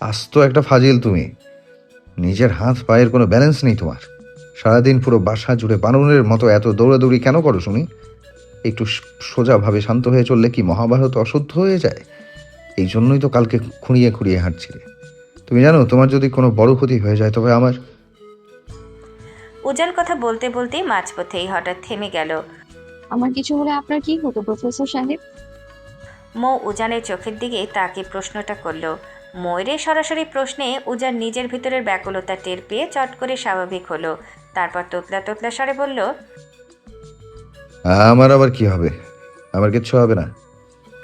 আস্ত একটা ফাজিল তুমি। নিজের হাত পায়ের কোনো ব্যালেন্স নেই তোমার। সারাদিন পুরো বাসা জুড়ে বানরের মতো এত দৌড়াদৌড়ি কেন করো শুনি? একটু সোজাভাবে শান্ত হয়ে চললে কি মহাভারত অশুদ্ধ হয়ে যায়? এই জন্যই তো কালকে খুঁড়িয়ে খুঁড়িয়ে হাঁটছিলে। তুমি জানো, তোমার যদি কোনো বড় ক্ষতি হয়ে যায় তবে আমার। উজান কথা বলতে বলতেই মাঝপথেই হঠাৎ থেমে গেল। আমার কিছু হলে আপনার কি হতো প্রফেসর সাহেব? মৌ উজানের চোখের দিকে তাকে প্রশ্নটা করল। ময়ূরের সরাসরি প্রশ্নে উজান নিজের ভিতরের ব্যাকুলতা টের পেয়ে চট করে স্বাভাবিক হলো। তারপর তোতলা তোতলা স্বরে বলল, আমার আবার কি হবে? আমার কিচ্ছু হবে না।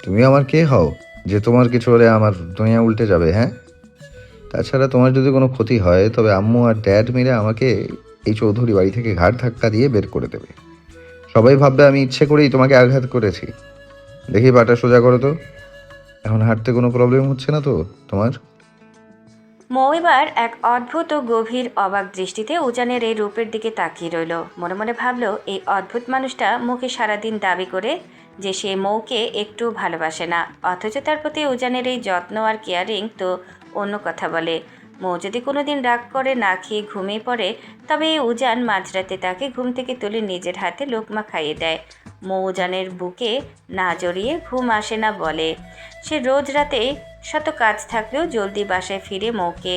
তুমি আমার কে হও যে তোমার কিছু হলে আমার দুনিয়া উল্টে যাবে? হ্যাঁ, তাছাড়া তোমার যদি কোনো ক্ষতি হয় তবে আম্মু আর ড্যাড মিলে আমাকে এই চৌধুরী বাড়ি থেকে ঘাড় ধাক্কা দিয়ে বের করে দেবে। সবাই ভাববে আমি ইচ্ছে করেই তোমাকে আঘাত করেছি। দেখি পাটা সোজা করো তো। এখন হাঁটতে কোনো প্রবলেম হচ্ছে না তো তোমার? মৌ এবার এক অদ্ভুত ও গভীর অবাক দৃষ্টিতে উজানের এই রূপের দিকে তাকিয়ে রইল। মনে মনে ভাবল, এই অদ্ভুত মানুষটা মুখে সারাদিন দাবি করে যে সে মৌকে একটু ভালোবাসে না, অথচ তার প্রতি উজানের এই যত্ন আর কেয়ারিং তো অন্য কথা বলে। মৌ যদি কোনোদিন রাগ করে না খেয়ে ঘুমিয়ে পড়ে, তবে এই উজান মাঝরাতে তাকে ঘুম থেকে তুলে নিজের হাতে লোকমা খাইয়ে দেয়। মৌ উজানের বুকে না জড়িয়ে ঘুম আসে না বলে। সে রোজ রাতে শত কাজ থাকলেও জলদি বাসায় ফিরে মৌকে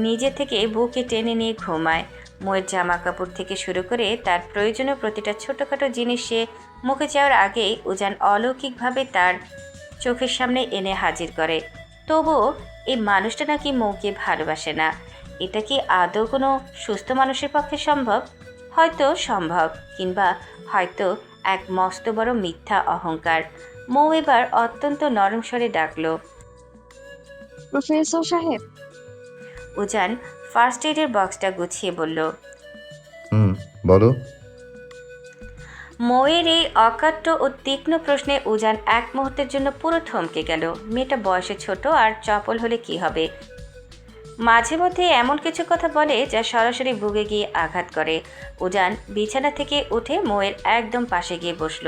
নিজে থেকে বুকে টেনে নিয়ে ঘুমায়। মৌয়ের জামা কাপড় থেকে শুরু করে তার প্রয়োজনীয় প্রতিটা ছোটোখাটো জিনিস সে মুখে চাওয়ার আগেই উজান অলৌকিকভাবে তার চোখের সামনে এনে হাজির করে। তবুও এই মানুষটা নাকি মৌকে ভালোবাসে না। এটা কি আদৌ কোনো সুস্থ মানুষের পক্ষে সম্ভব? হয়তো সম্ভব, কিংবা হয়তো এক মস্ত বড় মিথ্যা অহংকার। মৌ এবার অত্যন্ত নরম স্বরে ডাকল, প্রফেসর সাহেব। উজান ফার্স্ট এইডের বক্সটা গুছিয়ে বলল। হুম, বলো। মৌয়ের এই অকাট্য ও তীক্ষ্ণ প্রশ্নে উজান এক মুহূর্তের জন্য পুরো থমকে গেল। মেয়েটা বয়সে ছোট আর চপল হলে কি হবে? মাঝে মধ্যে এমন কিছু কথা বলে যা সরাসরি বুকে গিয়ে আঘাত করে। উজান বিছানা থেকে উঠে মৌয়ের একদম পাশে গিয়ে বসল।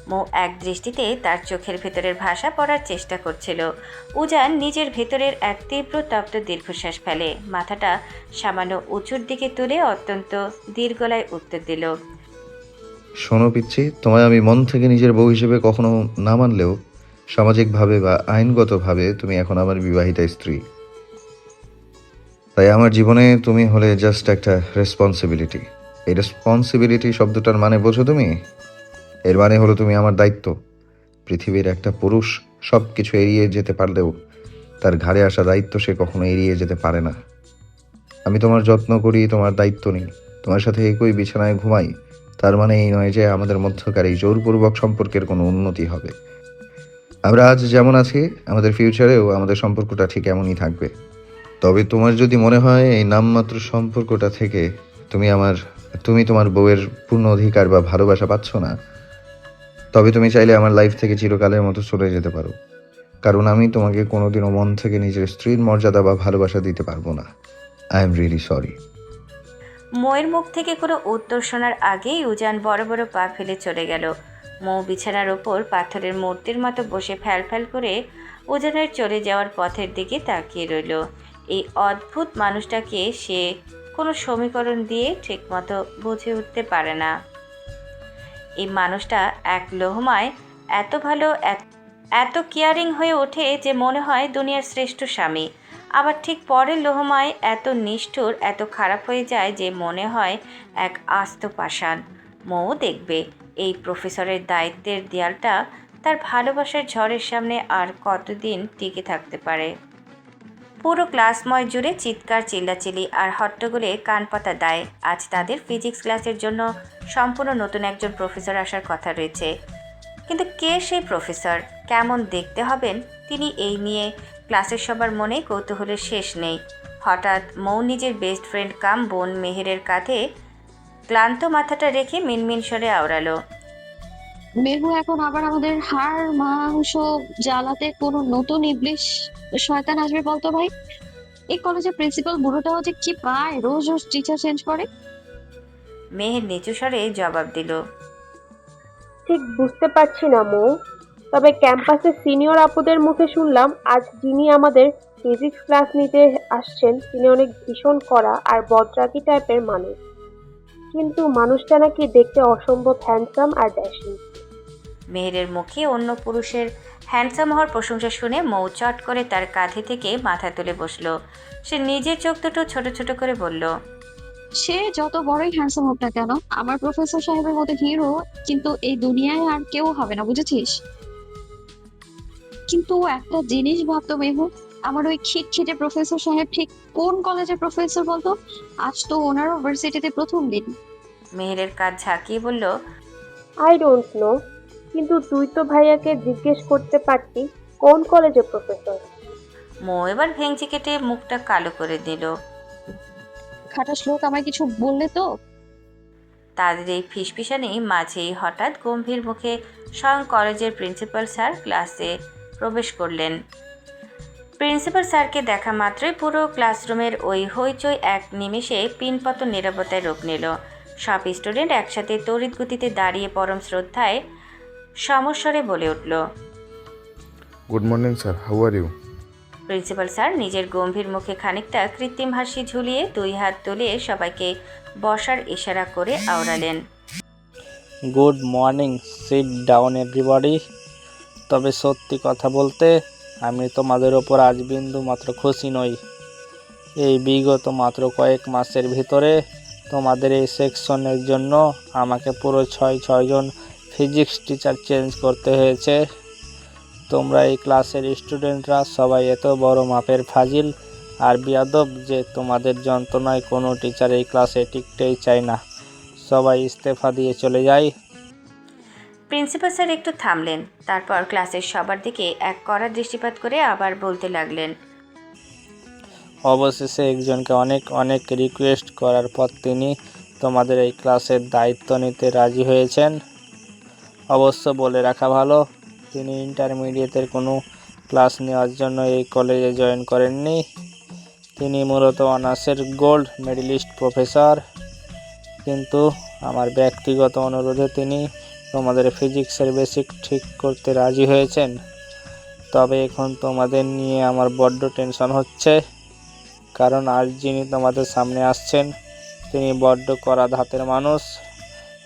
মৌ এক দৃষ্টিতে তার চোখের ভেতরের ভাষা পড়ার চেষ্টা করছিল। উজান নিজের ভেতরের এক তীব্র তপ্ত দীর্ঘশ্বাস ফেলে, মাথাটা সামান্য উঁচুর দিকে তুলে অত্যন্ত দীর্ঘ গলায় উত্তর দিল, শোনো পিচ্ছি, তোমায় আমি মন থেকে নিজের বউ হিসেবে কখনো না মানলেও সামাজিকভাবে বা আইনগতভাবে তুমি এখন আমার বিবাহিতা স্ত্রী। তাই আমার জীবনে তুমি হলে জাস্ট একটা রেসপন্সিবিলিটি। এই রেসপন্সিবিলিটি শব্দটার মানে বোঝো তুমি? এর মানে হলো তুমি আমার দায়িত্ব। পৃথিবীর একটা পুরুষ সব কিছু এড়িয়ে যেতে পারলেও তার ঘাড়ে আসা দায়িত্ব সে কখনো এড়িয়ে যেতে পারে না। আমি তোমার যত্ন করি, তোমার দায়িত্ব নিই, তোমার সাথে একই বিছানায় ঘুমাই, তার মানে এই নয় যে আমাদের মধ্যকার এই জোরপূর্বক সম্পর্কের কোনো উন্নতি হবে। আমরা আজ যেমন আছি আমাদের ফিউচারেও আমাদের সম্পর্কটা ঠিক এমনই থাকবে। তবে তোমার যদি মনে হয় এই নামমাত্র সম্পর্কটা থেকে তুমি তোমার বউয়ের পূর্ণ অধিকার বা ভালোবাসা পাচ্ছ না, তবে তুমি চাইলে আমার লাইফ থেকে চিরকালের মতো চলে যেতে পারো। কারণ আমি তোমাকে কোনোদিনও মন থেকে নিজের স্ত্রীর মর্যাদা বা ভালোবাসা দিতে পারবো না। I am really sorry. মৌয়ের মুখ থেকে কোনো উত্তর শোনার আগেই উজান বড় বড় পা ফেলে চলে গেল। মৌ বিছানার ওপর পাথরের মূর্তির মতো বসে ফ্যাল ফ্যাল করে উজানের চলে যাওয়ার পথের দিকে তাকিয়ে রইল। এই অদ্ভুত মানুষটাকে সে কোনো সমীকরণ দিয়ে ঠিকমতো বুঝে উঠতে পারে না। এই মানুষটা এক লোহমায় এত ভালো, এত কেয়ারিং হয়ে ওঠে যে মনে হয় দুনিয়ার শ্রেষ্ঠ স্বামী। আবার ঠিক পরের লোহমায় এত নিষ্ঠুর, এত খারাপ হয়ে যায় যে মনে হয় এক আস্ত পাষাণ। মৌ দেখবে এই প্রফেসরের দায়িত্বের দেয়ালটা তার ভালোবাসার ঝড়ের সামনে আর কতদিন টিকে থাকতে পারে। পুরো ক্লাসময় জুড়ে চিৎকার, চিল্লাচিল্লি আর হট্টগোলে কান পাতা দেয়। আজ তাদের ফিজিক্স ক্লাসের জন্য সম্পূর্ণ নতুন একজন প্রফেসর আসার কথা রয়েছে। কিন্তু কে সেই প্রফেসর, কেমন দেখতে হবেন তিনি, এই নিয়ে ক্লাসের সবার মনে কৌতূহলের শেষ নেই। হঠাৎ মৌ নিজের বেস্ট ফ্রেন্ড কাম বোন মেহেরের কাঁধে ক্লান্ত মাথাটা রেখে মিনমিন স্বরে আওড়ালো, মেহু এখন আবার আমাদের হাড় মাংস জ্বালাতে কোনো নতুন ইবলিশ শয়তান আসবে বলতো ভাই? এই কলেজের প্রিন্সিপাল বুড়োটাও যে কি পায়, রোজ রোজ টিচার চেঞ্জ করে। মেহের নিচু স্বরে জবাব দিল, ঠিক বুঝতে পারছি না মৌ। তবে ক্যাম্পাসের সিনিয়র আপুদের মুখে শুনলাম আজ যিনি আমাদের ফিজিক্স ক্লাস নিতে আসছেন তিনি অনেক ভীষণ কড়া আর বদরাগী টাইপের মানুষ, কিন্তু মানুষটা নাকি দেখতে অসম্ভব হ্যান্ডসাম আর ড্যাশিং। মেহেরের মুখে অন্য পুরুষের হ্যান্ডসাম হওয়ার প্রশংসা শুনে মৌ চট করে তার কাঁধে থেকে মাথা তুলে বসলো। সে নিজের চোখ দুটো ছোট ছোট করে বলল, সে যত বড়ই হ্যান্ডসাম হোক না কেন, আমার প্রফেসর সাহেবের মতো হিরো কিন্তু এই দুনিয়ায় আর কেউ হবে না, বুঝেছিস? কিন্তু একটা জিনিস ভাবতো মেহু, আমার ওই খিটখিটে প্রফেসর সাহেব ঠিক কোন কলেজের প্রফেসর বলতো? আজ তো ওনারও ভার্সিটিতে প্রথম দিন। মেহেরের কাঁধ ঝাঁকিয়ে বলল, আই ডোন্ট নো, কিন্তু তুই তো ভাইয়াকে জিজ্ঞেস করতে পারতি কোন কলেজে প্রফেসর। মৌ এবার ভেঙচি কেটে মুখটা কালো করে দিল। খাটাস লোক আমায় কিছু বললে তো? তাদের এই ফিসফিসানি মাঝেই হঠাৎ গম্ভীর মুখে স্বয়ং কলেজের প্রিন্সিপাল স্যার ক্লাসে প্রবেশ করলেন। প্রিন্সিপাল স্যারকে দেখা মাত্রই পুরো ক্লাসরুমের ওই হইচই এক নিমেষে পিনপতন নীরবতায় রূপ নিল। সব স্টুডেন্ট একসাথে তড়িৎ গতিতে দাঁড়িয়ে পরম শ্রদ্ধায় সমস্বরে বলে উঠল, good morning sir, how are you? Principal sir নিজের গম্ভীর মুখে খানিকটা কৃত্রিম হাসি ঝুলিয়ে দুই হাত তুলে সবাইকে বসার ইশারা করে আওড়ালেন। Good morning, sit down everybody. তবে সত্যি কথা বলতে আমি তোমাদের ওপর আজ বিন্দু মাত্র খুশি নই। এই বিগত মাত্র কয়েক মাসের ভিতরে তোমাদের এই সেকশনের জন্য আমাকে পুরো ছয়জন ফিজিক্স টিচার চেঞ্জ করতে হয়েছে। তোমরা এই ক্লাসের স্টুডেন্টরা সবাই এত বড় মাপের ফাজিল আর বিয়াদব যে তোমাদের যন্ত্রণায় কোনো টিচার এই ক্লাসে টিকতেই চায় না, সবাই ইস্তেফা দিয়ে চলে যায়। প্রিন্সিপাল স্যার একটু থামলেন, তারপর ক্লাসের সবার দিকে এক কড়া দৃষ্টিপাত করে আবার বলতে লাগলেন, অবশেষে একজনকে অনেক অনেক রিকোয়েস্ট করার পর তিনি তোমাদের এই ক্লাসের দায়িত্ব নিতে রাজি হয়েছেন। অবশ্য বলে রাখা ভালো, তিনি ইন্টারমিডিয়েটের কোনো ক্লাস নেওয়ার জন্য এই কলেজে জয়েন করেননি। তিনি মূলত অনার্সের গোল্ড মেডেলিস্ট প্রফেসর, কিন্তু আমার ব্যক্তিগত অনুরোধে তিনি তোমাদের ফিজিক্সের বেসিক ঠিক করতে রাজি হয়েছেন। তবে এখন তোমাদের নিয়ে আমার বড্ড টেনশন হচ্ছে, কারণ আজ যিনি তোমাদের সামনে আসছেন তিনি বড্ড কড়া হাতের মানুষ।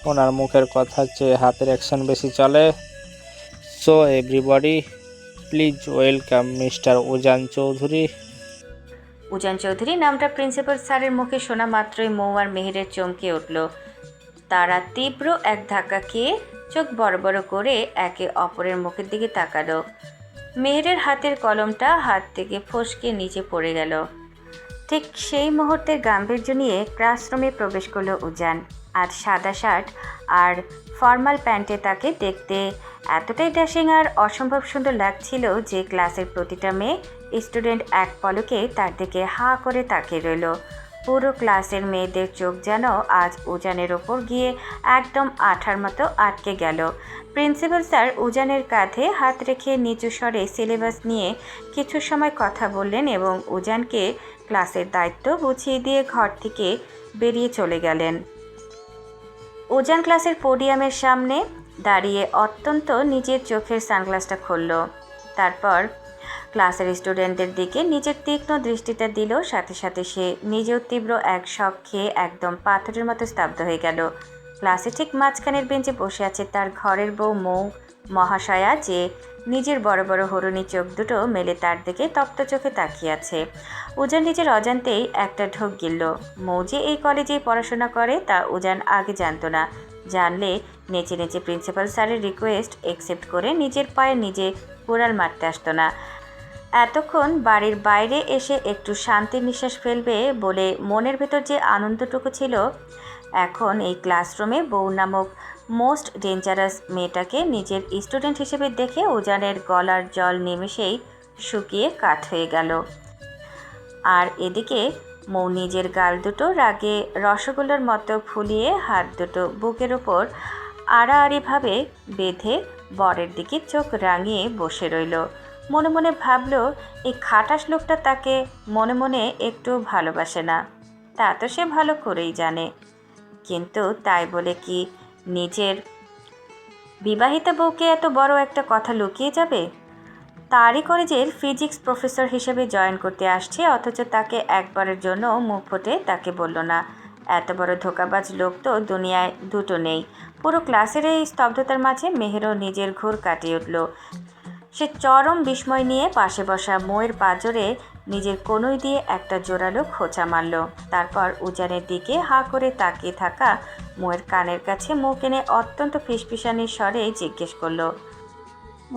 ওনার মুখের কথার চেয়ে হাতের অ্যাকশন বেশি চলে। So everybody please welcome mister Ujan Chowdhury. Ujan Chowdhury নামটা প্রিন্সিপাল স্যারের মুখে শোনা মাত্রই মৌ আর মেহেরের চমকে উঠল। তারা তীব্র এক ধাক্কা খেয়ে চোখ বড় বড় করে একে অপরের মুখের দিকে তাকালো। মেহেরের হাতের কলমটা হাত থেকে ফসকে নিচে পড়ে গেল। ঠিক সেই মুহূর্তের গাম্ভীর্য নিয়ে ক্লাসরুমে প্রবেশ করলো উজান। আর সাদা শার্ট আর ফর্মাল প্যান্টে তাকে দেখতে এতটাই ড্যাশিং আর অসম্ভব সুন্দর লাগছিল যে ক্লাসের প্রতিটা মেয়ে স্টুডেন্ট এক পলকে তার দিকে হাঁ করে তাকিয়ে রইল। পুরো ক্লাসের মেয়েদের চোখ যেন আজ উজানের ওপর গিয়ে একদম আঠার মতো আটকে গেল। প্রিন্সিপাল স্যার উজানের কাঁধে হাত রেখে নিচু স্বরে সিলেবাস নিয়ে কিছু সময় কথা বললেন এবং উজানকে ক্লাসের দায়িত্ব বুঝিয়ে দিয়ে ঘর থেকে বেরিয়ে চলে গেলেন। উজান ক্লাসের পোডিয়ামের সামনে দাঁড়িয়ে অত্যন্ত নিজের চোখের সানগ্লাসটা খুলল। তারপর ক্লাসের স্টুডেন্টদের দিকে নিজের তীক্ষ্ণ দৃষ্টিটা দিল। সাথে সাথে সে নিজেও তীব্র এক শক খেয়ে একদম পাথরের মতো স্তব্ধ হয়ে গেল। ক্লাসে ঠিক মাঝখানের বেঞ্চে বসে আছে তার ঘরের বউ মৌ মহাশয়া, যে নিজের বড় বড় হরুণী চোখ দুটো মেলে তার দিকে তপ্ত চোখে তাকিয়ে আছে। উজান নিজের অজান্তেই একটা ঢোক গিলল। মৌ যে এই কলেজেই পড়াশোনা করে তা উজান আগে জানতো না। জানলে নেচে নেচে প্রিন্সিপাল স্যারের রিকোয়েস্ট একসেপ্ট করে নিজের পায়ে নিজে কুড়াল মারতে আসতো না। এতক্ষণ বাড়ির বাইরে এসে একটু শান্তির নিঃশ্বাস ফেলবে বলে মনের ভেতর যে আনন্দটুকু ছিল, এখন এই ক্লাসরুমে বউ নামক মোস্ট ডেঞ্জারাস মেয়েটাকে নিজের স্টুডেন্ট হিসেবে দেখে উজানের গলার জল নিমেষেই শুকিয়ে কাঠ হয়ে গেল। আর এদিকে মৌ নিজের গাল দুটো রাগে রসগোল্লার মতো ফুলিয়ে হাত দুটো বুকের ওপর আড়াআড়িভাবে বেঁধে বরের দিকে চোখ রাঙিয়ে বসে রইল। মনে মনে ভাবল, এই খাটাস লোকটা তাকে মনে মনে একটু ভালোবাসে না, তা তো সে ভালো করেই জানে, কিন্তু তাই বলে কি নিজের বিবাহিতা বউকে এত বড় একটা কথা লুকিয়ে যাবে? তারই কলেজের ফিজিক্স প্রফেসর হিসেবে জয়েন করতে আসছে, অথচ তাকে একবারের জন্য মুখ ফুটে তাকে বলল না। এত বড় ধোঁকাবাজ লোক তো দুনিয়ায় দুটো নেই। পুরো ক্লাসের এই স্তব্ধতার মাঝে মেহেরও নিজের ঘোর কাটিয়ে উঠল। সে চরম বিস্ময় নিয়ে পাশে বসা ময়ের পাঁজরে নিজের কনুই দিয়ে একটা জোরালো খোঁচা মারল। তারপর উজানের দিকে হাঁ করে তাকিয়ে থাকা ময়ের কানের কাছে মুখ এনে অত্যন্ত ফিসফিসানির স্বরে জিজ্ঞেস করলো,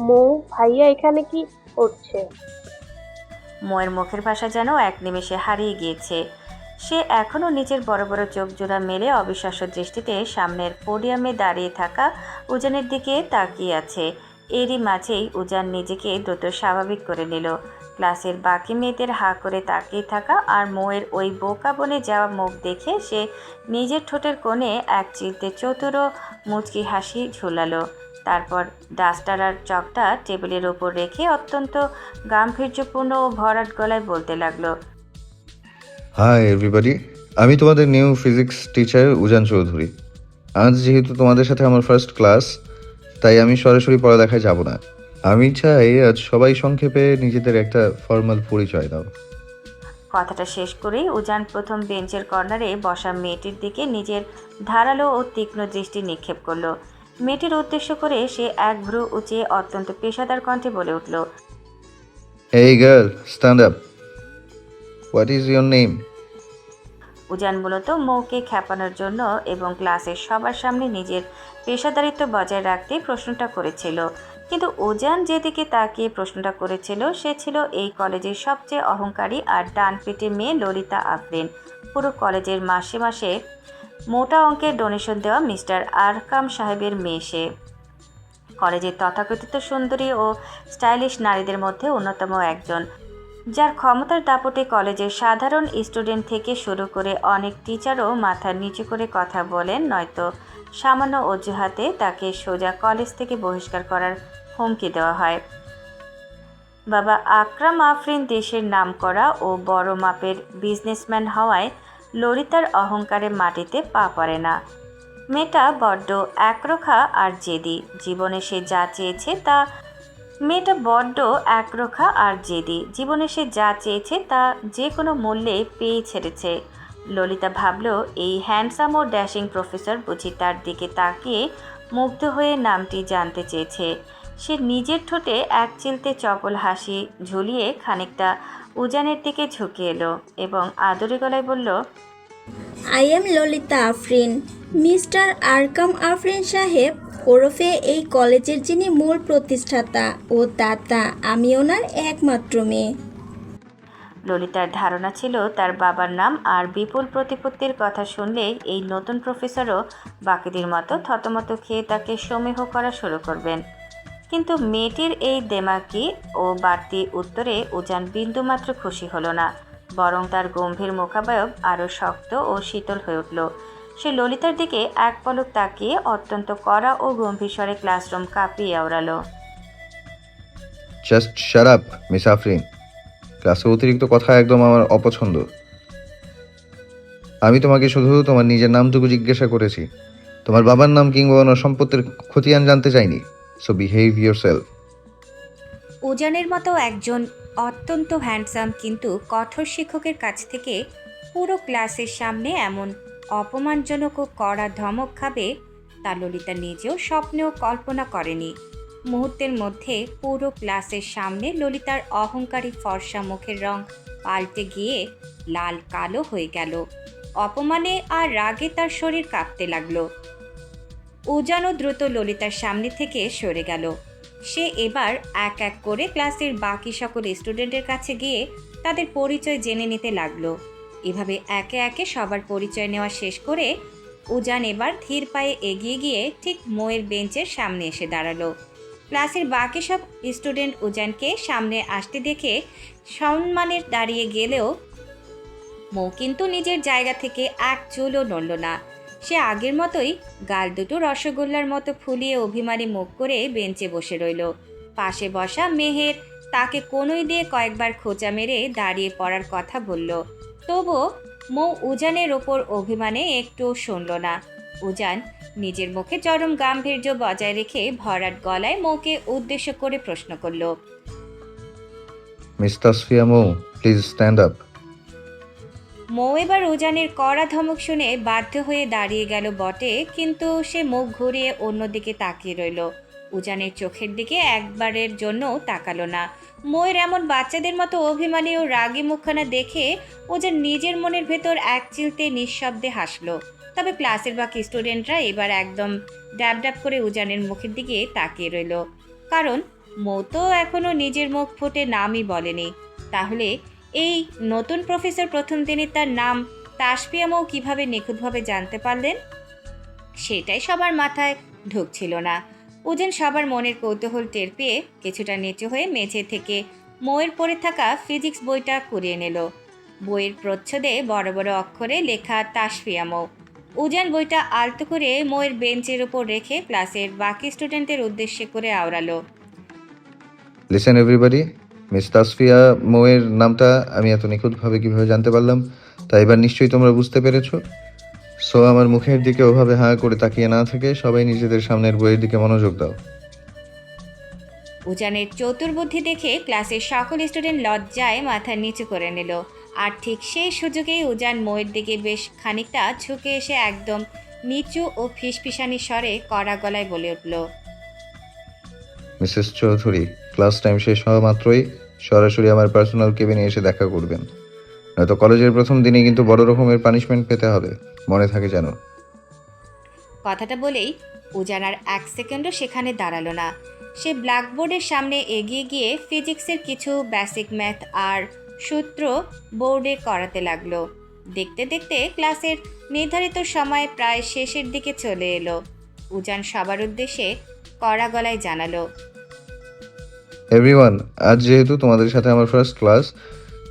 মৌ ভাইয়া এখানে কি করছে? ময়ের মুখের ভাষা যেন এক নিমেষে হারিয়ে গিয়েছে। সে এখনও নিজের বড় বড় চোখ জোড়া মেলে অবিশ্বাস্য দৃষ্টিতে সামনের পোডিয়ামে দাঁড়িয়ে থাকা উজানের দিকে তাকিয়ে আছে। এরই মাঝেই উজান নিজেকে দ্রুত স্বাভাবিক করে নিল। ক্লাসের বাকি মেয়েদের হাঁ করে তাকিয়ে থাকা আর ময়ের ওই বোকা বনে যাওয়া মুখ দেখে সে নিজের ঠোঁটের কোণে এক চিলতে চতুর মুচকি হাসি ঝুলালো। তারপর ডাস্টার আর চকটা টেবিলের ওপর রেখে অত্যন্ত গাম্ভীর্যপূর্ণ ও ভরাট গলায় বলতে লাগলো, হাই এভরিবডি, আমি তোমাদের নিউ ফিজিক্স টিচার উজান চৌধুরী। আজ যেহেতু তোমাদের সাথে আমার ফার্স্ট ক্লাস, তাই আমি সরাসরি পড়ালেখায় যাব না। আমি চাই আজ সবাই সংক্ষেপে নিজেদের একটা ফর্মাল পরিচয় দাও। কথাটা শেষ করেই উজান প্রথম বেঞ্চের কর্নারে বসা মেয়েটির দিকে নিজের ধারালো ও তীক্ষ্ণ দৃষ্টি নিক্ষেপ করলো। মেয়েটির উদ্দেশ্য করে সে এক ভ্রু উঁচিয়ে অত্যন্ত পেশাদার কণ্ঠে বলে উঠল, এই girl, stand up. What is your name? Ujan মূলত মৌকে খ্যাপানোর জন্য এবং ক্লাসের সবার সামনে নিজের পেশাদারিত্ব বজায় রাখতে প্রশ্নটা করেছিল। কিন্তু উজান যেদিকে তাকিয়ে প্রশ্নটা করেছিল সে ছিল এই কলেজের সবচেয়ে অহংকারী আর ডানপিটে মেয়ে ললিতা আফরিন। পুরো কলেজের মাসে মাসে মোটা অঙ্কের ডোনেশন দেওয়া মিস্টার আরকাম সাহেবের মেয়ে সে। কলেজের তথাকথিত সুন্দরী ও স্টাইলিশ নারীদের মধ্যে অন্যতম একজন, যার ক্ষমতার দাপটে কলেজের সাধারণ স্টুডেন্ট থেকে শুরু করে অনেক টিচারও মাথা নিচু করে কথা বলেন, নয়তো সামান্য অজুহাতে তাকে সোজা কলেজ থেকে বহিষ্কার করার হুমকি দেওয়া হয়। বাবা আকরাম আফরিন দেশের নামকরা ও বড় মাপের বিজনেসম্যান হওয়ায় ললিতার অহংকারে মাটিতে পা পড়ে না। মেয়েটা বড্ড একরোখা আর জেদি। জীবনে সে যা চেয়েছে তা যে কোনো মূল্যে পেয়ে ছেড়েছে। ললিতা ভাবল এই হ্যান্ডসাম ও ড্যাশিং প্রফেসর বুঝি তার দিকে তাকিয়ে মুগ্ধ হয়ে নামটি জানতে চেয়েছে। সে নিজের ঠোঁটে এক চিলতে চপল হাসি ঝুলিয়ে খানিকটা উজানের দিকে ঝুঁকে এলো এবং আদরে গলায় বলল, I am Lalita Afrin. Mister Arkam Afrin সাহেব ওরফে এই কলেজের যিনি মূল প্রতিষ্ঠাতা ও দাতা, আমি ওনার একমাত্র মেয়ে। ললিতার ধারণা ছিল তার বাবার নাম আর বিপুল প্রতিপত্তির কথা শুনলে এই নতুন প্রফেসরও বাকিদের মতো থতমত খেয়ে তাকে সমীহ করা শুরু করবেন। কিন্তু মেয়েটির এই দেমাকি ও বাড়তি উত্তরে উজান বিন্দুমাত্র খুশি হলো না, বরং তার গম্ভীর মুখাবয়ব আরও শক্ত ও শীতল হয়ে উঠল। সে ললিতার দিকে এক পলক তাকিয়ে অত্যন্ত কড়া ও গম্ভীর স্বরে ক্লাসরুম কাঁপিয়ে ওড়ালো, just shut up miss Afrin. ক্লাসে অতিরিক্ত কথা একদম আমার অপছন্দ। আমি তোমাকে শুধু তোমার নিজের নামটুকু জিজ্ঞাসা করেছি, তোমার বাবার নাম কিংবা ওনার সম্পত্তির খতিয়ান জানতে চাইনি। So behave yourself. উজানের মতো একজন অত্যন্ত হ্যান্ডসাম কিন্তু কঠোর শিক্ষকের কাছ থেকে পুরো ক্লাসের সামনে এমন অপমানজনক ও কড়া ধমক খাবে তা ললিতা নিজেও স্বপ্নেও কল্পনা করেনি। মুহূর্তের মধ্যে পুরো ক্লাসের সামনে ললিতার অহংকারী ফর্সা মুখের রং পাল্টে গিয়ে লাল কালো হয়ে গেল। অপমানে আর রাগে তার শরীর কাঁপতে লাগলো। উজানও দ্রুত ললিতার সামনে থেকে সরে গেল। সে এবার এক এক করে ক্লাসের বাকি সকল স্টুডেন্টের কাছে গিয়ে তাদের পরিচয় জেনে নিতে লাগলো। এভাবে একে একে সবার পরিচয় নেওয়া শেষ করে উজান এবার ধীর পায়ে এগিয়ে গিয়ে ঠিক ময়ের বেঞ্চের সামনে এসে দাঁড়ালো। ক্লাসের বাকি সব স্টুডেন্ট উজানকে সামনে আসতে দেখে সম্মানের দাঁড়িয়ে গেলেও মৌ কিন্তু নিজের জায়গা থেকে এক চুলও নড়ল না। সে আগের মতোই গাল দুটো রসগোল্লার মতো ফুলিয়ে অভিমানী মুখ করে বেঞ্চে বসে রইল। পাশে বসা মেহের তাকে কোনোই দিয়ে কয়েকবার খোঁচা মেরে দাঁড়িয়ে পড়ার কথা বলল, তবুও মৌ উজানের ওপর অভিমানে একটু শুনল না। উজান নিজের মুখে চরম গাম্ভীর্য বজায় রেখে ভরাট গলায় মৌকে উদ্দেশ্য করে প্রশ্ন করল। Miss Tasfia Mou, please stand up. Mou এবার উজানের কড়া ধমক শুনে বাধ্য হয়ে দাঁড়িয়ে গেল বটে, কিন্তু সে মুখ ঘুরিয়ে অন্যদিকে তাকিয়ে রইল। উজানের চোখের দিকে একবারের জন্যও তাকালো না। মৌয়ের এমন বাচ্চাদের মতো অভিমানী ও রাগী মুখখানা দেখে উজান নিজের মনের ভেতর এক চিলতে নিঃশব্দে হাসলো। তবে ক্লাসের বাকি স্টুডেন্টরা এবার একদম ড্যাব ড্যাব করে উজানের মুখের দিকে তাকিয়ে রইল, কারণ মৌ তো এখনও নিজের মুখ ফুটে নামই বলেনি। তাহলে এই নতুন প্রফেসর প্রথম দিনে তার নাম তাসফিয়া মৌ কীভাবে নিখুঁতভাবে জানতে পারলেন, সেটাই সবার মাথায় ঢুকছিল না। উজান সবার মনের কৌতূহল টের পেয়ে কিছুটা নিচু হয়ে মেঝে থেকে মৌয়ের পড়ে থাকা ফিজিক্স বইটা কুড়িয়ে নিল। বইয়ের প্রচ্ছদে বড় বড় অক্ষরে লেখা তাসফিয়া মৌ। উজান বইটা আলতো করে মৌয়ের বেঞ্চের ওপর রেখে ক্লাসের বাকি স্টুডেন্টদের উদ্দেশ্যে করে আওড়ালো। লিসেন এভরিবডি, মিস তাসফিয়া মৌয়ের নামটা আমি এত নিখুঁতভাবে কীভাবে জানতে পারলাম তা এবার নিশ্চয়ই তোমরা বুঝতে পেরেছো। সো আমার মুখের দিকে ওভাবে হাঁ করে তাকিয়ে না থেকে সবাই নিজেদের সামনের বইয়ের দিকে মনোযোগ দাও। উজানের চতুর্বুদ্ধি দেখে ক্লাসের সকল স্টুডেন্ট লজ্জায় মাথা নিচু করে নিল। আর ঠিক সেই সুযোগেই উজান মৌয়ের দিকে বেশ খানিকটা ঝুঁকে এসে একদম নিচু ও ফিসফিসানি স্বরে কড়া গলায় বলে উঠল। মিসেস চৌধুরী, ক্লাস টাইম শেষ হওয়া মাত্রই সরাসরি আমার পার্সোনাল কেবিনে এসে দেখা করবেন, নয়তো কলেজের প্রথম দিনে কিন্তু বড় রকমের পানিশমেন্ট পেতে হবে, মনে থাকে যেন। কথাটা বলেই উজান আর এক সেকেন্ডও সেখানে দাঁড়ালো না। সে ব্ল্যাকবোর্ডের সামনে এগিয়ে গিয়ে ফিজিক্সের কিছু বেসিক ম্যাথ আর সূত্র বোর্ডে করাতে লাগলো। দেখতে দেখতে ক্লাসের নির্ধারিত সময় প্রায় শেষের দিকে চলে এলো। উজান সবার উদ্দেশ্যে কড়া গলায় জানালো, এভরিওয়ান, আজ যেহেতু তোমাদের সাথে আমার ফার্স্ট ক্লাস,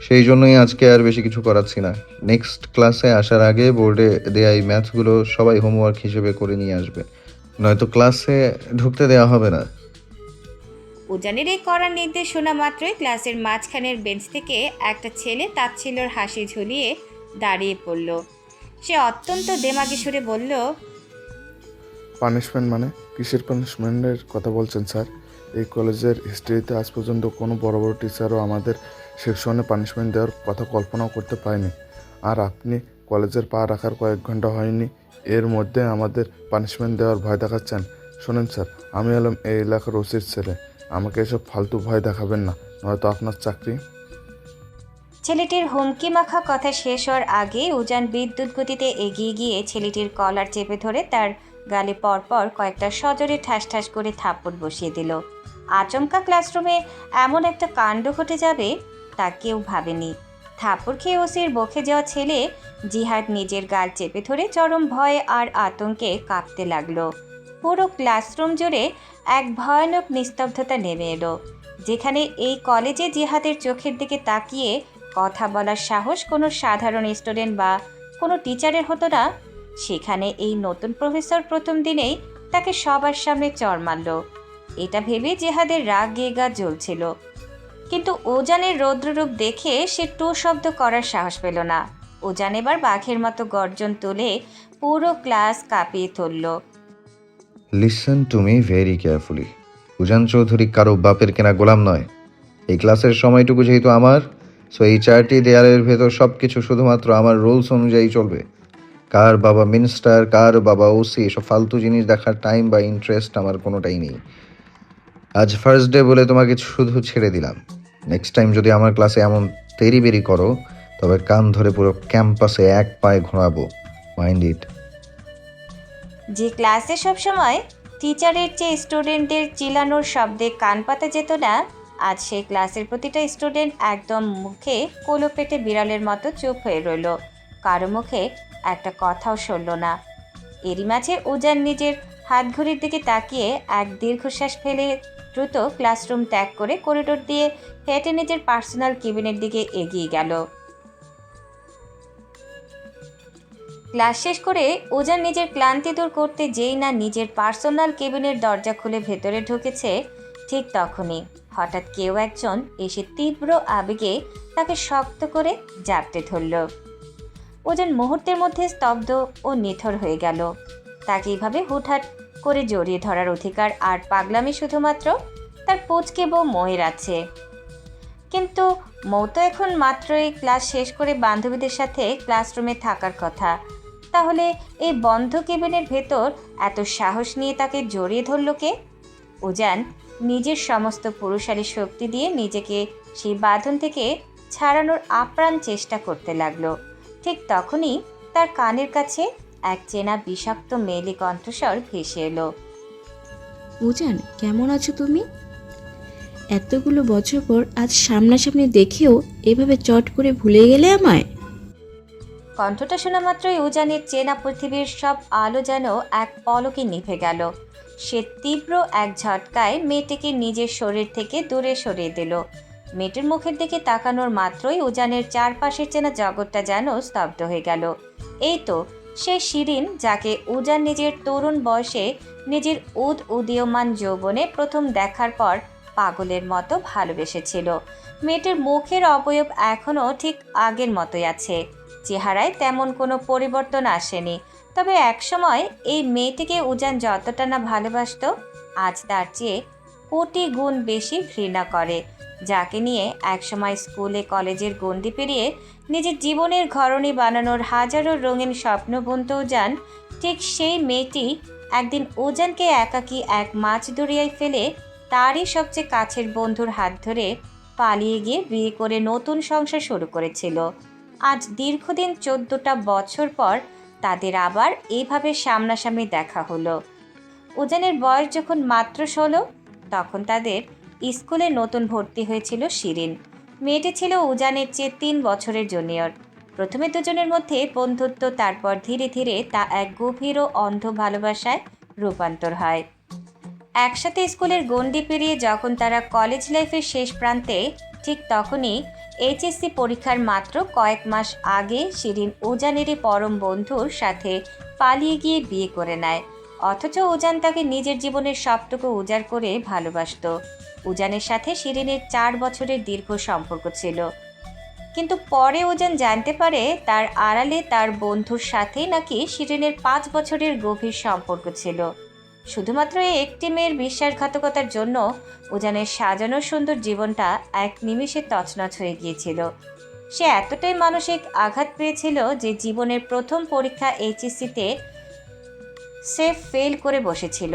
সেই জন্যই আজকে আর বেশি কিছু করাচ্ছি না। নেক্সট ক্লাসে আসার আগে বোর্ডে দেয়া এই ম্যাথগুলো সবাই হোমওয়ার্ক হিসেবে করে নিয়ে আসবে, নয়তো ক্লাসে ঢুকতে দেওয়া হবে না। উজানের এই কড়া নির্দেশ শোনা মাত্রই ক্লাসের মাঝখানের বেঞ্চ থেকে একটা ছেলে তাচ্ছিল্যর হাসি ঝুলিয়ে দাঁড়িয়ে পড়ল। সে অত্যন্ত দেমাগী সুরে বলল, পানিশমেন্ট মানে কিসের পানিশমেন্টের কথা বলছেন স্যার? এই কলেজের হিস্ট্রিতে আজ পর্যন্ত কোনো বড় বড় টিচারও আমাদের সেকশনে পানিশমেন্ট দেওয়ার কথা কল্পনাও করতে পারেনি। আর আপনি কলেজের পা রাখার কয়েক ঘন্টা হয়নি, এর মধ্যে আমাদের পানিশমেন্ট দেওয়ার ভয় দেখাচ্ছেন। শোনেন স্যার, আমি হলাম এই এলাকার ওসির ছেলে, আমাকে এসব ফালতু ভয় দেখাবেন না, নয়তো আপনার চাকরি। ছেলেটির হুমকি মাখা কথা শেষ হওয়ার আগে উজান বিদ্যুৎ গতিতে এগিয়ে গিয়ে ছেলেটির কলার চেপে ধরে তার গালে পরপর কয়েকটা সজোরে ঠাস ঠাস করে থাপ্পড় বসিয়ে দিল। আচমকা ক্লাসরুমে এমন একটা কাণ্ড ঘটে যাবে তা কেউ ভাবেনি। থাপ্পড় খেয়ে ওসির বকে যাওয়া ছেলে জিহাদ নিজের গাল চেপে ধরে চরম ভয়ে আর আতঙ্কে কাঁপতে লাগলো। পুরো ক্লাসরুম জুড়ে এক ভয়ানক নিস্তব্ধতা নেমে এলো। যেখানে এই কলেজে জিহাদের চোখের দিকে তাকিয়ে কথা বলার সাহস কোনো সাধারণ স্টুডেন্ট বা কোনো টিচারের হতো না, সেখানে এই নতুন প্রফেসর প্রথম দিনেই তাকে সবার সামনে চড় মারল। এটা ভেবে জিহাদের রাগ গেগা জ্বলছিল, কিন্তু উজানের রৌদ্ররূপ দেখে সে টু শব্দ করার সাহস পেল না। উজান এবার বাঘের মতো গর্জন তুলে পুরো ক্লাস কাঁপিয়ে তুলল। Listen to me very carefully. Ujan Chowdhury কারো বাপের কেনা গোলাম নয়। এই ক্লাসের সময়টুকু যেহেতু আমার, সো এই 4টি দেয়ালের ভেতর সব কিছু শুধুমাত্র আমার রুলস অনুযায়ী চলবে। কার বাবা মিনিস্টার, কার বাবা ওসি, এসব ফালতু জিনিস দেখার টাইম বা ইন্টারেস্ট আমার কোনোটাই নেই। আজ ফার্স্ট ডে বলে তোমাকে শুধু ছেড়ে দিলাম। নেক্সট টাইম যদি আমার ক্লাসে এমন তেরিবেরি করো, তবে কান ধরে পুরো ক্যাম্পাসে এক পায়ে ঘোরাবো। Mind it. যে ক্লাসে সবসময় টিচারের চেয়ে স্টুডেন্টদের চিল্লানোর শব্দে কান পাতা যেত না, আজ সেই ক্লাসের প্রতিটা স্টুডেন্ট একদম মুখে কোলো পেটে বিড়ালের মতো চুপ হয়ে রইল। কারো মুখে একটা কথাও শুনল না। এরই মাঝে উজান নিজের হাত ঘড়ির দিকে তাকিয়ে এক দীর্ঘশ্বাস ফেলে দ্রুত ক্লাসরুম ত্যাগ করে করিডোর দিয়ে হেঁটে নিজের পার্সোনাল কেবিনের দিকে এগিয়ে গেল। ক্লাস শেষ করে উজান নিজের ক্লান্তি দূর করতে যেই না নিজের পার্সোনাল কেবিনের দরজা খুলে ভেতরে ঢুকেছে, ঠিক তখনই হঠাৎ কেউ একজন এসে তীব্র আবেগে তাকে শক্ত করে জাপটে ধরল। উজান মুহূর্তের মধ্যে স্তব্ধ ও নিথর হয়ে গেল। তাকে এইভাবে হুটহাট করে জড়িয়ে ধরার অধিকার আর পাগলামি শুধুমাত্র তার পুচকে বউ ময়ের আছে। কিন্তু মৌ তো এখন মাত্রই ক্লাস শেষ করে বান্ধবীদের সাথে ক্লাসরুমে থাকার কথা। তাহলে এই বন্ধ কেবিনের ভেতর এত সাহস নিয়ে তাকে জড়িয়ে ধরল কে? উজান নিজের সমস্ত পুরুষালী শক্তি দিয়ে নিজেকে সেই বাঁধন থেকে ছাড়ানোর আপ্রাণ চেষ্টা করতে লাগলো। ঠিক তখনই তার কানের কাছে এক চেনা বিষাক্ত মেলি কণ্ঠস্বর ভেসে এলো। উজান, কেমন আছো তুমি? এতগুলো বছর পর আজ সামনাসামনি দেখেও এভাবে চট করে ভুলে গেলে আমায়? কণ্ঠটা শোনা মাত্রই উজানের চেনা পৃথিবীর সব আলো যেন এক পলকে নিভে গেল। সে তীব্র এক ঝটকায় মেয়েটিকে নিজের শরীর থেকে দূরে সরিয়ে দিল। মেয়েটির মুখের দিকে তাকানোর মাত্রই উজানের চারপাশের চেনা জগৎটা যেন স্তব্ধ হয়ে গেল। এই তো সে শিরিন, যাকে উজান নিজের তরুণ বয়সে নিজের উদীয়মান যৌবনে প্রথম দেখার পর পাগলের মতো ভালোবেসেছিল। মেয়েটির মুখের অবয়ব এখনও ঠিক আগের মতোই আছে, চেহারায় তেমন কোনো পরিবর্তন আসেনি। তবে একসময় এই মেয়েটিকে উজান যতটা না ভালোবাসত, আজ তার চেয়ে কোটি গুণ বেশি ঘৃণা করে। যাকে নিয়ে একসময় স্কুলে কলেজের গণ্ডি পেরিয়ে নিজের জীবনের ঘরণী বানানোর হাজারো রঙিন স্বপ্ন বুনত উজান, ঠিক সেই মেয়েটি একদিন উজানকে একাকী এক মাছ দরিয়ায় ফেলে তারই সবচেয়ে কাছের বন্ধুর হাত ধরে পালিয়ে গিয়ে বিয়ে করে নতুন সংসার শুরু করেছিল। আজ দীর্ঘদিন 14টা বছর পর তাদের আবার এইভাবে সামনাসামনি দেখা হলো। উজানের বয়স যখন মাত্র 16, তখন তাদের স্কুলে নতুন ভর্তি হয়েছিল শিরিন। মেয়েটি ছিল উজানের চেয়ে 3 বছরের জুনিয়র। প্রথমে দুজনের মধ্যে বন্ধুত্ব, তারপর ধীরে ধীরে তা এক গভীর ও অন্ধ ভালোবাসায় রূপান্তর হয়। একসাথে স্কুলের গণ্ডি পেরিয়ে যখন তারা কলেজ লাইফের শেষ প্রান্তে, ঠিক তখনই এইচএসসি পরীক্ষার মাত্র কয়েক মাস আগে শিরিন উজানেরই পরম বন্ধুর সাথে পালিয়ে গিয়ে বিয়ে করে নেয়। অথচ উজান তাকে নিজের জীবনের সবটুকু উজাড় করে ভালোবাসত। উজানের সাথে শিরিনের 4 বছরের দীর্ঘ সম্পর্ক ছিল, কিন্তু পরে উজান জানতে পারে তার আড়ালে তার বন্ধুর সাথে নাকি শিরিনের 5 বছরের গভীর সম্পর্ক ছিল। শুধুমাত্র এই একটি মেয়ের বিশ্বাসঘাতকতার জন্য উজানের সাজানো সুন্দর জীবনটা এক নিমিষে তছনছ হয়ে গিয়েছিল। সে এতটাই মানসিক আঘাত পেয়েছিল যে জীবনের প্রথম পরীক্ষা এইচএসসিতে সে ফেল করে বসেছিল।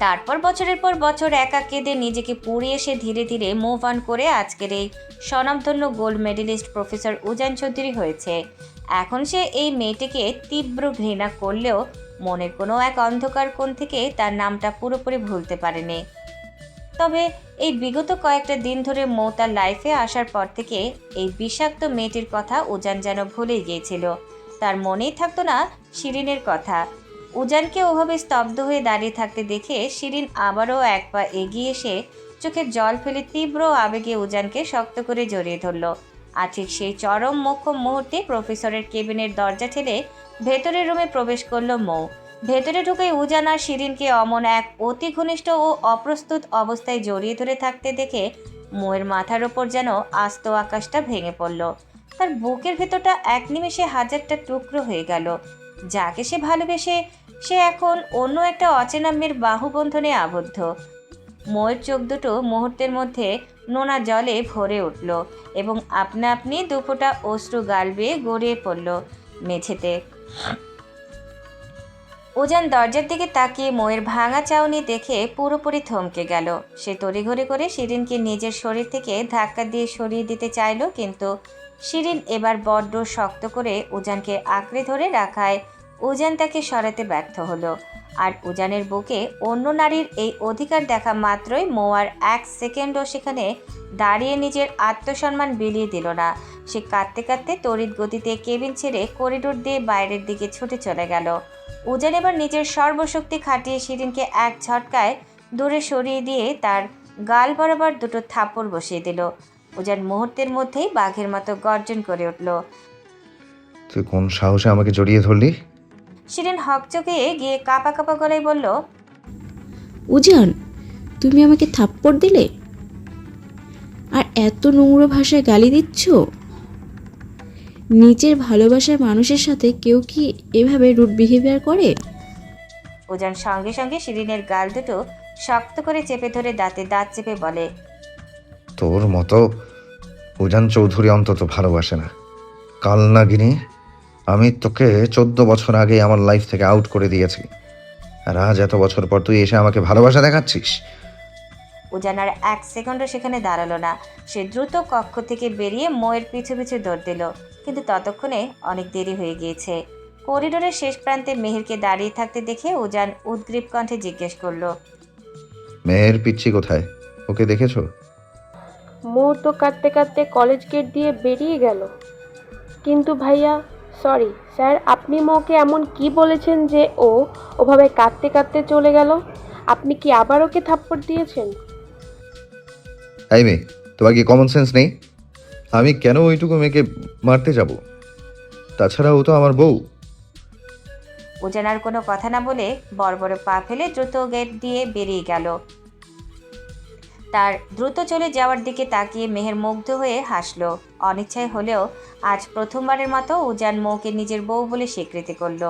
তারপর বছরের পর বছর একা কেঁদে নিজেকে পুড়িয়ে সে ধীরে ধীরে মুভ অন করে আজকের এই স্বনামধন্য গোল্ড মেডেলিস্ট প্রফেসর উজান চৌধুরী হয়েছে। এখন সে এই মেয়েটিকে তীব্র ঘৃণা করলেও মনের কোনো এক অন্ধকার কোণ থেকে তার নামটা পুরোপুরি ভুলতে পারেনি। তবে এই বিগত কয়েকটা দিন ধরে মৌ তার লাইফে আসার পর থেকে এই বিষাক্ত মেয়েটির কথা উজান যেন ভুলেই গিয়েছিল। তার মনেই থাকতো না শিরিনের কথা। উজানকে ওভাবে স্তব্ধ হয়ে দাঁড়িয়ে থাকতে দেখে শিরিন আবারও এক পা এগিয়ে এসে চোখের জল ফেলে তীব্র আবেগে উজানকে শক্ত করে জড়িয়ে ধরল। আর ঠিক সেই চরম মোক্ষম মুহূর্তে প্রফেসরের কেবিনের দরজা ঠেলে ভেতরের রুমে প্রবেশ করল মৌ। ভেতরে ঢুকে উজান আর শিরিনকে অমন এক অতি ঘনিষ্ঠ ও অপ্রস্তুত অবস্থায় জড়িয়ে ধরে থাকতে দেখে মৌয়ের মাথার ওপর যেন আস্ত আকাশটা ভেঙে পড়ল। তার বুকের ভেতরটা এক নিমেষে হাজারটা টুকরো হয়ে গেল। যাকে সে ভালোবেসে সে এখন অন্য একটা অচেনা মেয়ের বাহুবন্ধনে আবদ্ধ। মৌয়ের চোখ দুটো মুহূর্তের মধ্যে নোনা জলে ভরে উঠল এবং আপনা আপনি দুফোঁটা অশ্রু গাল বেয়ে গড়িয়ে পড়ল মেঝেতে। উজান দরজার দিকে তাকিয়ে মৌয়ের ভাঙা চাউনি দেখে পুরোপুরি থমকে গেল। সে তড়িঘড়ি করে শিরিনকে নিজের শরীর থেকে ধাক্কা দিয়ে সরিয়ে দিতে চাইল, কিন্তু শিরিন এবার বড্ড শক্ত করে উজানকে আঁকড়ে ধরে রাখায় উজান তাকে সরাতে ব্যর্থ হলো। আর উজানের বুকে অন্য নারীর এই অধিকার দেখা মাত্রই মৌ আর 1 সেকেন্ডও সেখানে দাঁড়িয়ে নিজের আত্মসম্মান বিলিয়ে দিল না। সে কাঁদতে কাঁদতে তড়িৎ গতিতে কেবিন ছেড়ে করিডোর দিয়ে বাইরের দিকে ছুটে চলে গেল। উজান এবার নিজের সর্বশক্তি খাটিয়ে শিরিনকে এক ঝটকায় দূরে সরিয়ে দিয়ে তার গাল বরাবর 2টো থাপ্পড় বসিয়ে দিল। উজান মুহূর্তের মধ্যেই বাঘের মতো গর্জন করে উঠল। তুই কোন সাহসে আমাকে জড়িয়ে ধরলি? শিরিন হকচকে গিয়ে কাঁপা কাঁপা গলায় বলল, উজান, তুমি আমাকে থাপ্পড় দিলে আর এত নোংরা ভাষায় গালি দিচ্ছ? নিজের ভালোবাসার মানুষের সাথে কেউ কি এভাবে রুড বিহেভিয়ার করে? উজান সঙ্গে সঙ্গে শিরিনের গাল দুটো শক্ত করে চেপে ধরে দাঁতে দাঁত চেপে বলে, তোর মতো উজান চৌধুরী অন্তত ভালোবাসে না। কাল নাগিনী, আমি তোকে 14 বছর আগে আমার লাইফ থেকে আউট করে দিয়েছি, আর আজ এত বছর পর তুই এসে আমাকে ভালোবাসা দেখাচ্ছিস? উজান আর 1 সেকেন্ডও সেখানে দাঁড়ালো না। সে দ্রুত কক্ষ থেকে বেরিয়ে ময়ের পিছু পিছু দৌড় দিল, কিন্তু ততক্ষণে অনেক দেরি হয়ে গিয়েছে। করিডোরের শেষ প্রান্তে মেহেরকে দাঁড়িয়ে থাকতে দেখে উজান উদ্গ্রীব কণ্ঠে জিজ্ঞেস করলো, মেয়ের পিচ্ছি কোথায়? ওকে দেখেছো? মৌ তো কাঁদতে কাঁদতে কলেজ গেট দিয়ে বেরিয়ে গেল। কিন্তু ভাইয়া, সরি স্যার, আপনি মৌকে এমন কি বলেছেন যে ওভাবে কাঁদতে কাঁদতে চলে গেল? আপনি কি আবার ওকে থাপ্পড় দিয়েছেন? এই মেয়ে, তোমার কি কমন সেন্স নেই? আমি কেন ওইটুকু মেয়েকে মারতে যাব? তাছাড়া ও তো আমার বউ। উজান আর কোনো কথা না বলে বড় বড় পা ফেলে দ্রুত গেট দিয়ে বেরিয়ে গেল। তার দ্রুত চলে যাওয়ার দিকে তাকিয়ে মেহের মুগ্ধ হয়ে হাসল। অনিচ্ছায় হলেও আজ প্রথমবারের মতো উজান মৌকে নিজের বউ বলে স্বীকৃতি করল।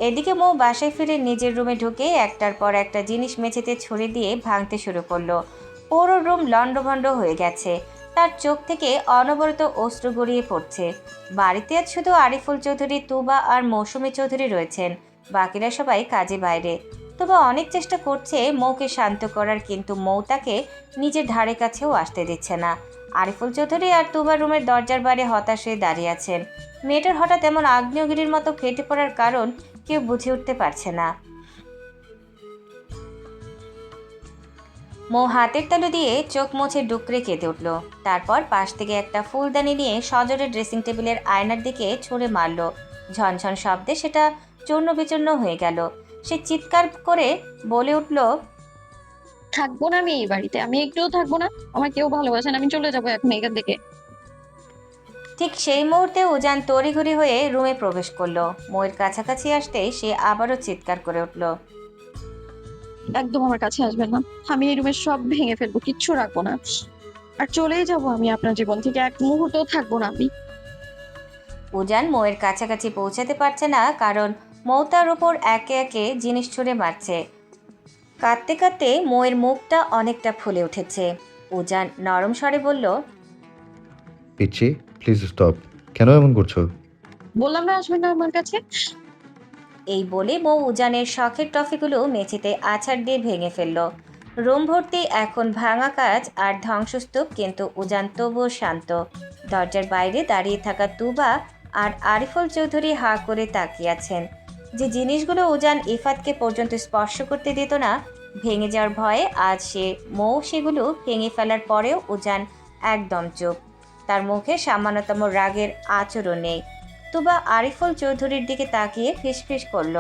এদিকে মৌ বাসায় ফিরে নিজের রুমে ঢুকে একটার পর একটা জিনিস মেঝেতে ছড়িয়ে দিয়ে ভাঙতে শুরু করলো। পুরো রুম লণ্ডভণ্ড হয়ে গেছে। তার চোখ থেকে অনবরত অশ্রু গড়িয়ে পড়ছে। বাড়িতে আজ শুধু আরিফুল চৌধুরী, তুবা আর মৌসুমী চৌধুরী রয়েছেন, বাকিরা সবাই কাজে বাইরে। তুবা অনেক চেষ্টা করছে মৌকে শান্ত করার, কিন্তু মৌ তাকে নিজের ধারে কাছেও আসতে দিচ্ছে না। আরিফুল চৌধুরী আর তুবার রুমের দরজার বাইরে হতাশ হয়ে দাঁড়িয়ে আছেন। মেয়েটার হঠাৎ এমন আগ্নেয়গিরির মতো ফেটে পড়ার কারণ কেউ বুঝে উঠতে পারছে না। মৌ হাতের তালু দিয়ে চোখ মুছে ডুকরে কেঁদে উঠল। তারপর পাশ থেকে একটা ফুলদানি নিয়ে সজোরে ড্রেসিং টেবিলের আয়নার দিকে ছুঁড়ে মারল। ঝনঝন শব্দে সেটা চূর্ণ বিচূর্ণ হয়ে গেল। সে চিৎকার করে বলে উঠল, থাকবো না আমি এই বাড়িতে, আমি একটুও থাকবো না। আমার কেউ ভালোবাসে না, আমি চলে যাবো এখন এখান থেকে। ঠিক সেই মুহূর্তে উজান তড়িঘড়ি হয়ে রুমে প্রবেশ করলো। মৌয়ের কাছাকাছি আসতেই সে আবারও চিৎকার করে উঠল, একদম আমার কাছে আসবেন না। আমি এই রুমের সব ভেঙে ফেলবো, কিচ্ছু রাখবো না, আর চলেই যাবো আমি আপনার জীবন থেকে। এক মুহূর্তও থাকবো না আমি। উজান মৌয়ের কাছাকাছি পৌঁছাতে পারছে না, কারণ মৌ তার উপর একে একে জিনিস ছুঁড়ে মারছে। কাঁদতে কাঁদতে মৌয়ের মুখটা অনেকটা ফুলে উঠেছে। উজান নরম স্বরে বলল, পিচ্ছি, প্লিজ স্টপ। কেন এমন করছো? বললাম না আসবেন না আমার কাছে। এই বলে মৌ উজানের শখের টফিগুলো মেঝেতে আছাড় দিয়ে ভেঙে ফেলল। রুম ভর্তি এখন ভাঙা কাজ আর ধ্বংসস্তূপ, কিন্তু উজান তবুও শান্ত। দরজার বাইরে দাঁড়িয়ে থাকা তুবা আর আরিফুল চৌধুরী হাঁ করে তাকিয়ে আছেন। যে জিনিসগুলো উজান ইফাতকে পর্যন্ত স্পর্শ করতে দিত না, ভেঙে যাওয়ার ভয়ে আজ মৌ সেগুলো ভেঙে ফেলার পরেও উজান একদম চুপ। তার মুখে সামান্যতম রাগের আচরণ নেই। তুবা আরিফুল চৌধুরীর দিকে তাকিয়ে ফিসফিস করল,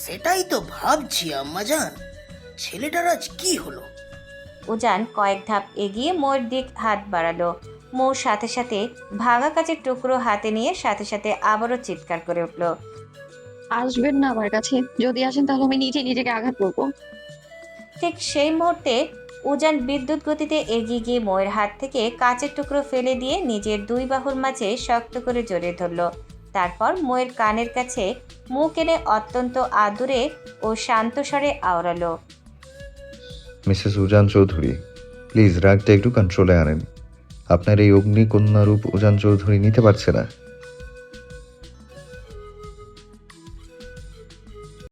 সেটাই তো ভাবছি আম্মাজান, ছেলেটার আজ কি হলো? উজান কয়েক ধাপ এগিয়ে মৌয়ের দিক হাত বাড়ালো। মৌ সাথে সাথে ভাঙা কাচের টুকরো হাতে নিয়ে সাথে সাথে আবারও চিৎকার করে উঠল, আসবেন না আমার কাছে। যদি আসেন তাহলে আমি নিজেকে আঘাত করবো। ঠিক সেই মুহূর্তে উজান বিদ্যুৎ গতিতে এগিয়ে গিয়ে মৌয়ের হাত থেকে কাচের টুকরো ফেলে দিয়ে নিজের দুই বাহুর মাঝে শক্ত করে জড়িয়ে ধরল। তারপর মৌয়ের কানের কাছে মুখ এনে অত্যন্ত আদুরে ও শান্ত স্বরে আওড়ালো, মিসেস উজান চৌধুরী, প্লিজ রাগটা একটু কন্ট্রোলে আনেন। আপনার এই অগ্নিকন্যা রূপ উজান চৌধুরী নিতে পারছে না।